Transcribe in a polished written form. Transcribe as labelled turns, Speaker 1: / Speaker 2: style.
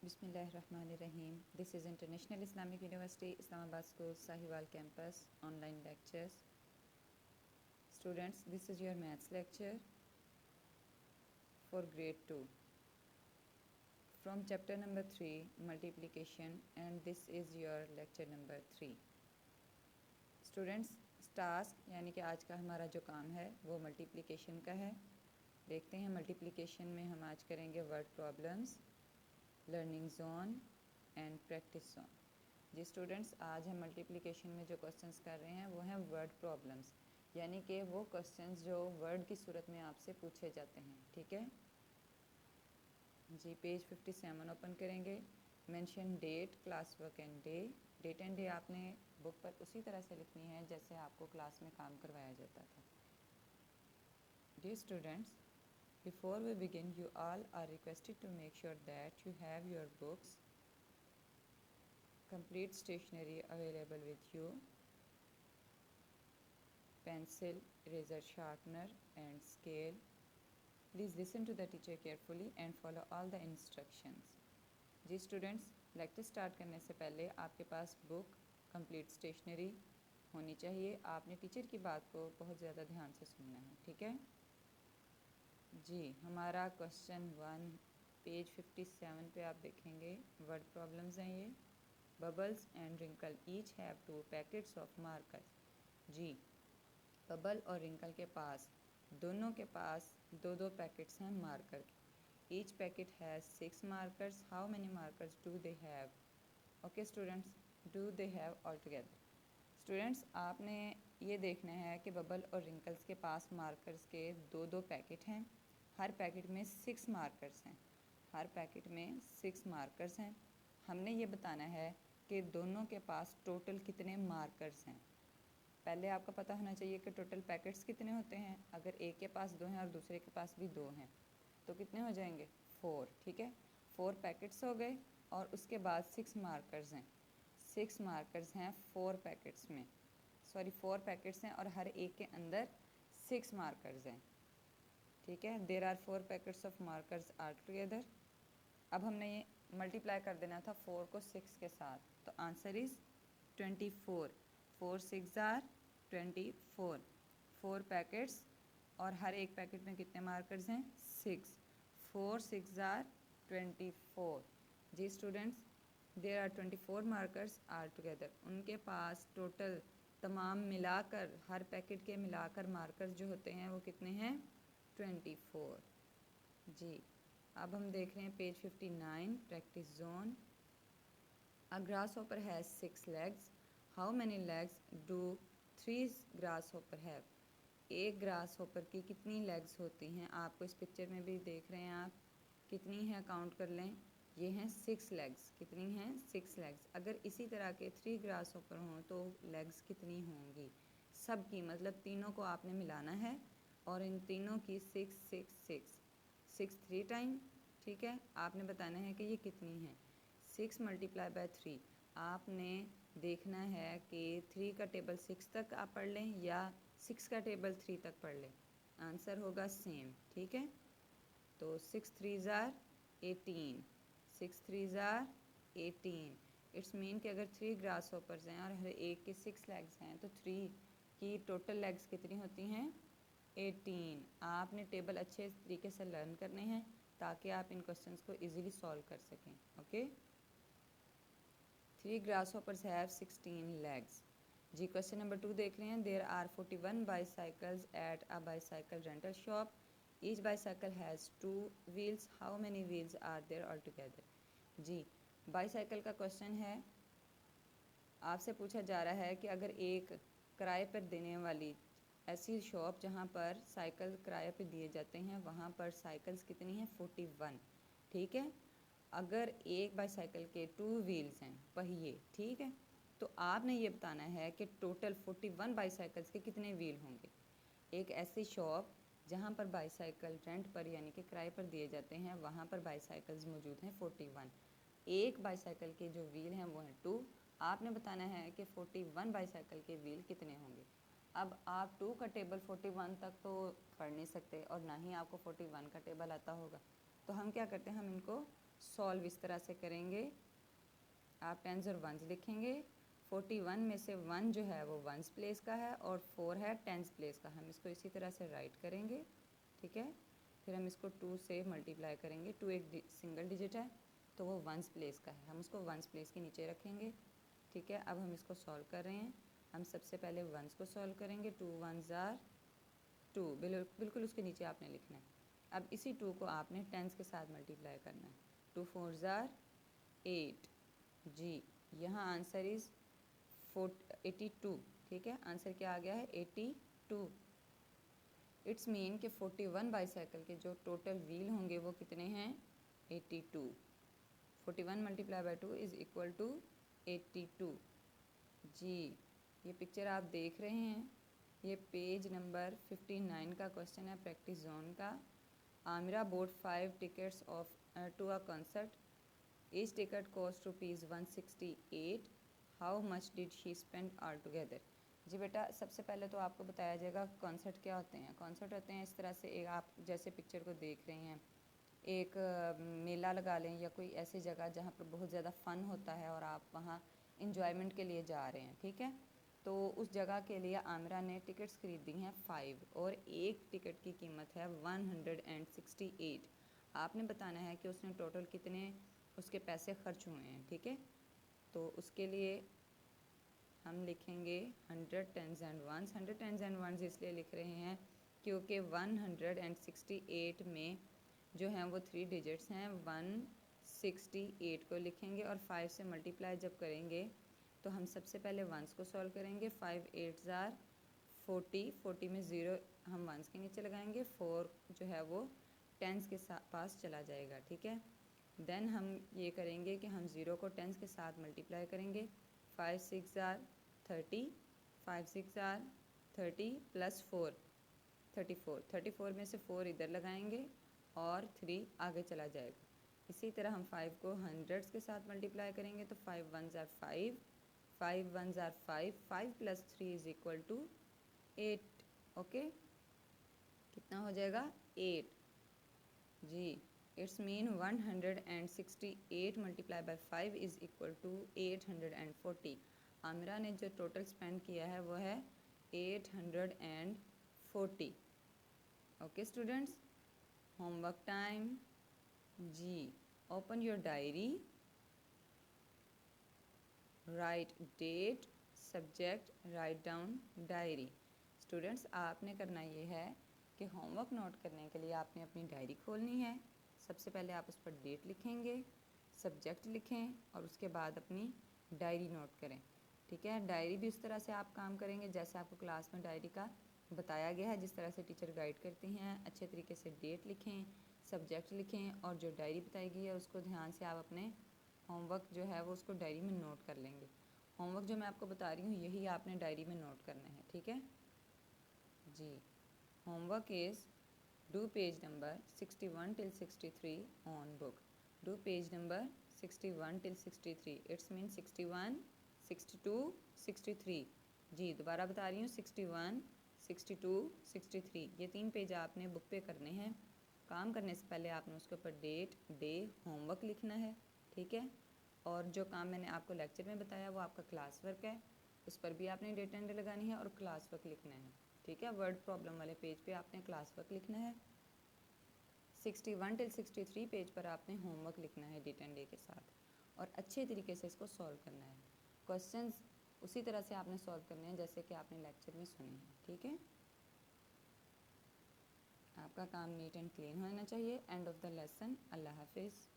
Speaker 1: Bismillahirrahmanirrahim. This is International Islamic University, Islamabad School, Sahiwal Campus, online lectures. Students, this is your maths lecture for grade 2 from chapter number 3, multiplication, and this is your lecture number 3. Students, task यानी कि आज का हमारा जो काम है वो multiplication का है. देखते हैं मल्टीप्लिकेशन में हम आज करेंगे word problems, learning zone and practice zone. जी स्टूडेंट्स, आज हम मल्टीप्लिकेशन में जो क्वेश्चंस कर रहे हैं वो हैं वर्ड प्रॉब्लम्स, यानी कि वो क्वेश्चंस जो वर्ड की सूरत में आपसे पूछे जाते हैं. ठीक है जी, पेज 57 ओपन करेंगे. Mention date, class work and day. Date and day आपने बुक पर उसी तरह से लिखनी है जैसे आपको क्लास में काम करवाया जाता था. Dear students, before we begin, you all are requested to make sure that you have your books, complete stationery available with you, pencil, eraser, sharpener and scale. Please listen to the teacher carefully and follow all the instructions. जी students, lecture start करने से पहले आपके पास book, complete stationery होनी चाहिए. आपने teacher की बात को बहुत ज़्यादा ध्यान से सुनना है. ठीक है जी. हमारा क्वेश्चन 1 पेज 57 पे आप देखेंगे. वर्ड प्रॉब्लम्स हैं ये. Bubbles and Rinkle each have 2 packets of markers. जी, बबल और रिंकल के पास, दोनों के पास दो दो पैकेट्स हैं मार्कर के. Each packet has 6 markers. How many markers do they have? Okay students, do they have all together. Students, आपने ये देखना है कि बबल और रिंकल्स के पास मार्कर्स के दो दो पैकेट हैं. हर पैकेट में 6 मार्कर्स हैं. हर पैकेट में 6 मार्कर्स हैं. हमने ये बताना है कि दोनों के पास टोटल कितने मार्कर्स हैं. पहले आपको पता होना चाहिए कि टोटल पैकेट्स कितने होते हैं. अगर एक के पास 2 हैं और दूसरे के पास भी 2 हैं तो कितने हो जाएंगे? 4. ठीक है, 4 पैकेट्स हो गए और उसके बाद 6 मार्कर्स हैं. 6 मार्कर्स हैं 4 पैकेट्स में. 4 पैकेट्स हैं और हर एक के अंदर 6 मार्कर्स हैं. ठीक है, there are 4 packets of markers are together. अब हमने ये मल्टीप्लाई कर देना था 4 को 6 के साथ, तो आंसर इज़ 24. 4 6 आर 24. 4 पैकेट्स और हर एक पैकेट में कितने मार्कर्स हैं? 6. 4 6 आर 24. जी students, there are 24 markers are together. उनके पास टोटल तमाम मिलाकर, हर पैकेट के मिलाकर मार्कर्स जो होते हैं वो कितने हैं? 24. जी, अब हम देख रहे हैं page 59, practice zone. A grass hopper has 6 legs. How many legs do 3 grass hopper have? एक ग्रास हॉपर की कितनी लेग्स होती हैं? आपको इस पिक्चर में भी देख रहे हैं आप. कितनी हैं? काउंट कर लें. ये हैं 6 लेग्स. कितनी हैं? 6 लेग्स. अगर इसी तरह के 3 ग्रास हॉपर हों तो लेग्स कितनी होंगी? सब की, मतलब तीनों को आपने मिलाना है और इन तीनों की 6 6 6 6 3 टाइम. ठीक है, आपने बताना है कि ये कितनी है. 6 मल्टीप्लाई बाय 3. आपने देखना है कि 3 का टेबल 6 तक आप पढ़ लें या 6 का टेबल 3 तक पढ़ लें. आंसर होगा सेम. ठीक है, तो 6 3 आर 18. 6 3 आर 18. इट्स मीन कि अगर 3 ग्रास हॉपर्स हैं और हर एक के 6 लेग्स हैं तो 3 की टोटल लेग्स कितनी होती हैं? 18. आपने टेबल अच्छे तरीके से लर्न करने हैं ताकि आप इन क्वेश्चंस को इजीली सॉल्व कर सकें. Okay, 3 grasshoppers have 16 legs. जी, क्वेश्चन नंबर 2 देख रहे हैं. There are 41 bicycles at a bicycle rental shop. Each bicycle has 2 wheels. How many wheels are there all together? जी, बाईसाइकिल का क्वेश्चन है. आपसे पूछा जा रहा है कि अगर एक किराए पर देने वाली ऐसी शॉप जहाँ पर साइकिल किराए पे दिए जाते हैं वहाँ पर साइकिल्स कितनी हैं? 41. ठीक है, अगर एक बाईसाइकिल के 2 व्हील्स हैं, पहिए. ठीक है, तो आपने ये बताना है कि टोटल 41 बाईसाइकिल्स के कितने व्हील होंगे. एक ऐसी शॉप जहाँ पर बाईसाइकिल रेंट पर यानी कि किराए पर दिए जाते हैं वहाँ पर बाईसाइकिल्स मौजूद हैं 41. एक बाईसाइकिल के जो व्हील हैं वो हैं 2. आपने बताना है कि 41 बाईसाइकिल के व्हील कितने होंगे. अब आप 2 का टेबल 41 तक तो पढ़ नहीं सकते और ना ही आपको 41 का टेबल आता होगा, तो हम क्या करते हैं, हम इनको सॉल्व इस तरह से करेंगे, आप टेंस और वंस लिखेंगे। 41 में से 1 जो है वो वंस प्लेस का है और 4 है टेंस प्लेस का। हम इसको इसी तरह से राइट करेंगे, ठीक है। फिर हम इसको 2 से मल्टीप्लाई करेंगे। 2 एक सिंगल डिजिट है तो वो वंस प्लेस का है, हम उसको वंस प्लेस के नीचे रखेंगे, ठीक है। अब हम इसको सॉल्व कर रहे हैं। हम सबसे पहले वंस को सॉल्व करेंगे। 2 1s are 2, बिल्कुल उसके नीचे आपने लिखना है। अब इसी 2 को आपने टेंस के साथ मल्टीप्लाई करना है। 2 4s are 8। जी, यहाँ आंसर इज़ 82, ठीक है। आंसर क्या आ गया है 82। इट्स मीन कि 41 बाईसाइकिल के जो टोटल व्हील होंगे वो कितने हैं 82। 41 multiply by 2 is equal to 82। जी, ये पिक्चर आप देख रहे हैं, ये पेज नंबर 59 का क्वेश्चन है प्रैक्टिस जोन का। Amira bought 5 tickets of to a concert. Each ticket cost ₹168। How much did she spend all together. जी बेटा, सबसे पहले तो आपको बताया जाएगा कॉन्सर्ट क्या होते हैं। कॉन्सर्ट होते हैं इस तरह से, एक आप जैसे पिक्चर को देख रहे हैं, एक मेला लगा लें या कोई ऐसी जगह जहाँ पर बहुत ज़्यादा फ़न होता है और आप वहाँ इंजॉयमेंट के लिए जा रहे हैं, ठीक है। तो उस जगह के लिए आमिरा ने टिकट्स खरीदी हैं 5 और एक टिकट की कीमत है 168। आपने बताना है कि उसने टोटल कितने उसके पैसे खर्च हुए हैं, ठीक है। तो उसके लिए हम लिखेंगे 100 tens and ones. 100 tens and ones इसलिए लिख रहे हैं क्योंकि 168 में जो हैं वो 3 डिजिट्स हैं। 168 को लिखेंगे और 5 से मल्टीप्लाई जब करेंगे तो हम सबसे पहले वंस को सॉल्व करेंगे। 5 8s are 40। 40 में 0 हम वंस के नीचे लगाएंगे, 4 जो है वो टेंस के पास चला जाएगा, ठीक है। देन हम ये करेंगे कि हम 0 को टेंस के साथ मल्टीप्लाई करेंगे। 5 6 are 30। 5 6 are 30 plus 4 34। 34 में से 4 इधर लगाएंगे और 3 आगे चला जाएगा। इसी तरह हम 5 को हंड्रेड्स के साथ मल्टीप्लाई करेंगे तो 5 1s are 5। 5 1s are 5। 5 plus 3 is equal to 8। Okay, कितना हो जाएगा 8। जी, it's mean 168 multiply by 5 is equal to 840। Amira ने जो टोटल स्पेंड किया है वो है 840। Okay students, homework time. जी, open your diary, write date, subject, write down diary. Students, आपने करना ये है कि होमवर्क नोट करने के लिए आपने अपनी डायरी खोलनी है। सबसे पहले आप उस पर डेट लिखेंगे, सब्जेक्ट लिखें और उसके बाद अपनी डायरी नोट करें, ठीक है। डायरी भी उस तरह से आप काम करेंगे जैसे आपको क्लास में डायरी का बताया गया है, जिस तरह से टीचर गाइड करती हैं। अच्छे तरीके से डेट लिखें, सब्जेक्ट लिखें और जो डायरी बताई गई है उसको ध्यान से आप अपने होमवर्क जो है वो उसको डायरी में नोट कर लेंगे। होमवर्क जो मैं आपको बता रही हूँ यही आपने डायरी में नोट करना है, ठीक है जी। Homework is do page number 61 till 63 on book. Do page number 61 till 63। It's mean 61 62 63। जी, दोबारा बता रही हूँ 61 62 63। ये 3 पेज आपने बुक पे करने हैं। काम करने से पहले आपने उसके ऊपर डेट, डे, होमवर्क लिखना है, ठीक है। और जो काम मैंने आपको लेक्चर में बताया वो आपका क्लास वर्क है, उस पर भी आपने डेट एंड डे लगानी है और क्लास वर्क लिखना है, ठीक है। वर्ड प्रॉब्लम वाले पेज पे आपने क्लास वर्क लिखना है। 61 till 63 पेज पर आपने होमवर्क लिखना है डेट एंड डे के साथ और अच्छे तरीके से इसको सॉल्व करना है। क्वेश्चंस उसी तरह से आपने सॉल्व करने हैं जैसे कि आपने लेक्चर में सुने हैं, ठीक है। आपका काम नीट एंड क्लीन होना चाहिए। End of the lesson. अल्लाह हाफिज़।